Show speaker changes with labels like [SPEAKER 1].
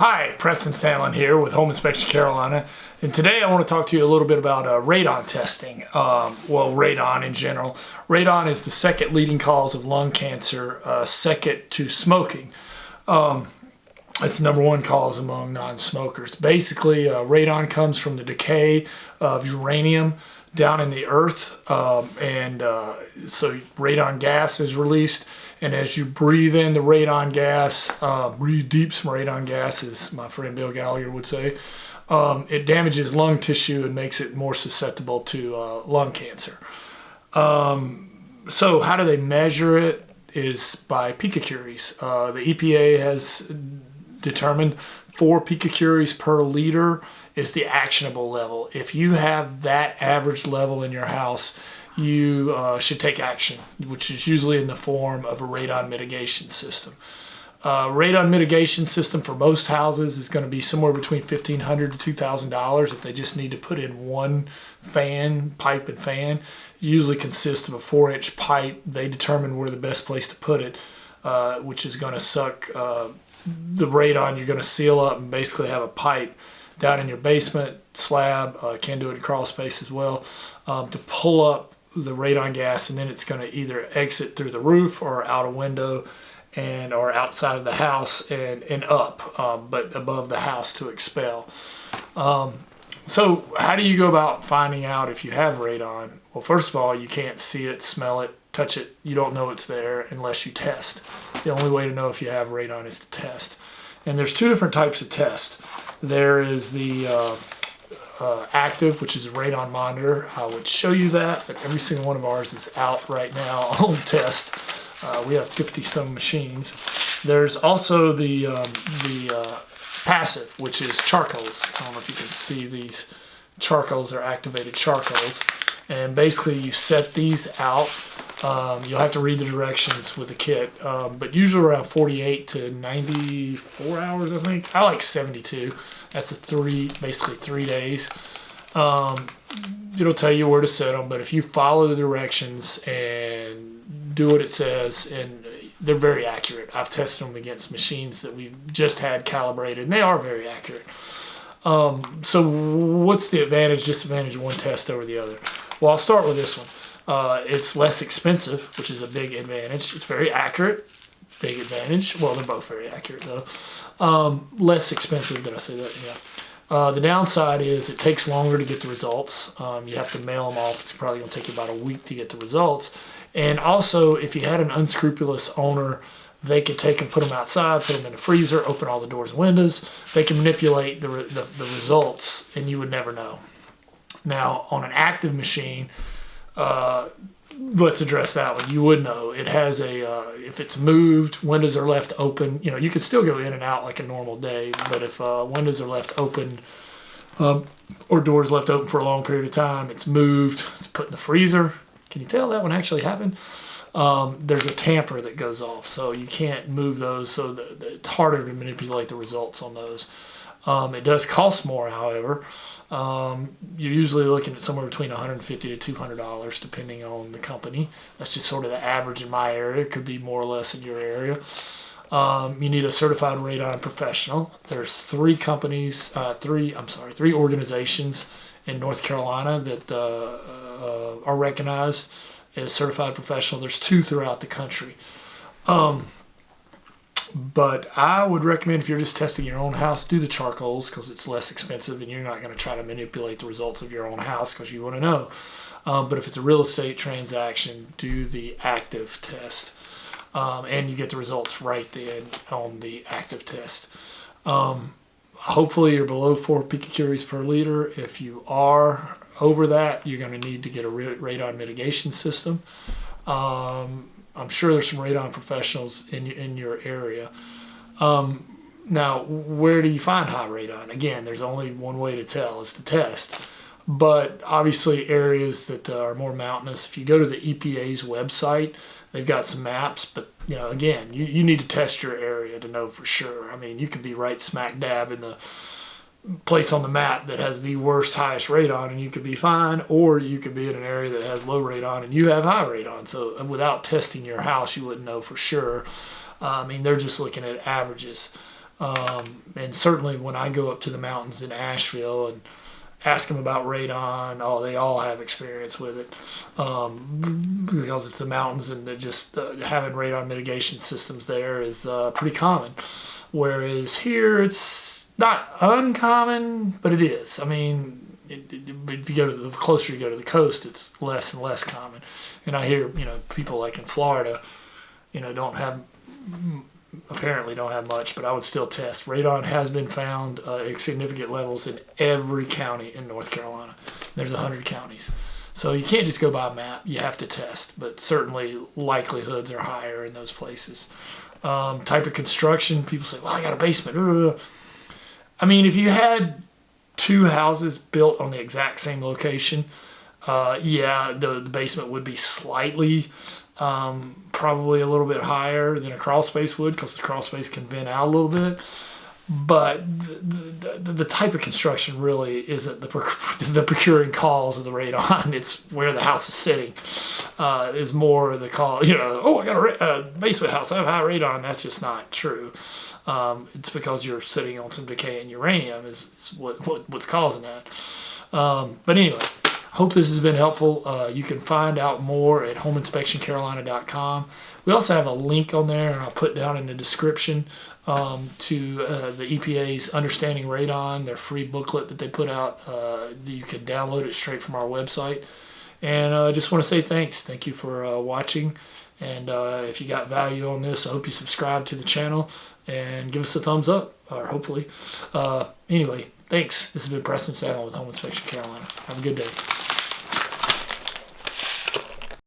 [SPEAKER 1] Hi, Preston Sandlin here with Home Inspection Carolina, and today I want to talk to you a little bit about radon testing. Radon in general. Radon is the second leading cause of lung cancer, second to smoking. It's the number one cause among non-smokers. Basically, radon comes from the decay of uranium down in the earth, so radon gas is released. And as you breathe in the radon gas, breathe deep some radon gas, as my friend Bill Gallagher would say, it damages lung tissue and makes it more susceptible to lung cancer. So how do they measure it? Is by picocuries. The EPA has determined 4 picocuries per liter is the actionable level. If you have that average level in your house, you should take action, which is usually in the form of a radon mitigation system. Radon mitigation system for most houses is going to be somewhere between $1,500 to $2,000 if they just need to put in one pipe and fan. It usually consists of a 4-inch pipe. They determine where the best place to put it, which is going to suck the radon. You're going to seal up and basically have a pipe down in your basement slab, can do it in crawl space as well, to pull up the radon gas, and then it's going to either exit through the roof or out a window or outside of the house and up, but above the house to expel. So how do you go about finding out if you have radon? Well, first of all, you can't see it, smell it, touch it. You don't know it's there unless you test. The only way to know if you have radon is to test. And there's 2 different types of tests. There is the active, which is a radon monitor. I would show you that, but every single one of ours is out right now on test. We have 50-some machines. There's also the passive, which is charcoals. I don't know if you can see these charcoals. They're activated charcoals. And basically you set these out. You'll have to read the directions with the kit, but usually around 48 to 94 hours, I think. I like 72. That's basically 3 days. It'll tell you where to set them, but if you follow the directions and do what it says, and they're very accurate. I've tested them against machines that we've just had calibrated, and they are very accurate. So what's the advantage, disadvantage of one test over the other? Well, I'll start with this one. It's less expensive, which is a big advantage. It's very accurate, big advantage. Well, they're both very accurate, though. Less expensive, did I say that? Yeah. The downside is it takes longer to get the results. You have to mail them off. It's probably going to take you about a week to get the results. And also, if you had an unscrupulous owner, they could take and put them outside, put them in the freezer, open all the doors and windows. They can manipulate the results, and you would never know. Now, on an active machine, let's address that one. You would know. It has if it's moved, windows are left open. You can still go in and out like a normal day, but if windows are left open or doors left open for a long period of time, it's moved, it's put in the freezer. Can you tell that one actually happened? There's a tamper that goes off, so you can't move those, so it's harder to manipulate the results on those. It does cost more, however. You're usually looking at somewhere between $150 to $200 depending on the company. That's just sort of the average in my area. It could be more or less in your area. You need a certified radon professional. There's 3 organizations in North Carolina that are recognized as certified professional. There's 2 throughout the country. But I would recommend, if you're just testing your own house, do the charcoals because it's less expensive and you're not going to try to manipulate the results of your own house because you want to know. But if it's a real estate transaction, do the active test. And you get the results right then on the active test. Hopefully you're below 4 picocuries per liter. If you are over that, you're going to need to get a radon mitigation system. I'm sure there's some radon professionals in your area. Now, where do you find high radon? Again, there's only one way to tell, is to test. But obviously areas that are more mountainous, if you go to the EPA's website, they've got some maps, but again, you need to test your area to know for sure. I mean, you could be right smack dab in the place on the map that has the worst, highest radon, and you could be fine, or you could be in an area that has low radon and you have high radon. So without testing your house, you wouldn't know for sure. I mean, they're just looking at averages. And certainly when I go up to the mountains in Asheville and ask them about radon, oh, they all have experience with it, because it's the mountains, and just having radon mitigation systems there is pretty common. Whereas here, it's not uncommon, but it is. I mean, if you go to the closer you go to the coast, it's less and less common. And I hear, people like in Florida, apparently don't have much, but I would still test. Radon has been found at significant levels in every county in North Carolina. There's 100 counties. So you can't just go by a map. You have to test, but certainly likelihoods are higher in those places. Type of construction, people say, well, I got a basement. I mean, if you had 2 houses built on the exact same location, the basement would be slightly, probably a little bit higher than a crawl space would, because the crawl space can vent out a little bit. But the type of construction really isn't the procuring cause of the radon. It's where the house is sitting is more the cause. Oh, I got a basement house, I have high radon. That's just not true. It's because you're sitting on some decaying uranium is what's causing that. But anyway, hope this has been helpful. You can find out more at homeinspectioncarolina.com. We also have a link on there, and I'll put down in the description, to the EPA's Understanding Radon, their free booklet that they put out. You can download it straight from our website. And I just want to say thanks. Thank you for watching. And if you got value on this, I hope you subscribe to the channel and give us a thumbs up, or hopefully. Anyway, thanks. This has been Preston Saddle with Home Inspection Carolina. Have a good day.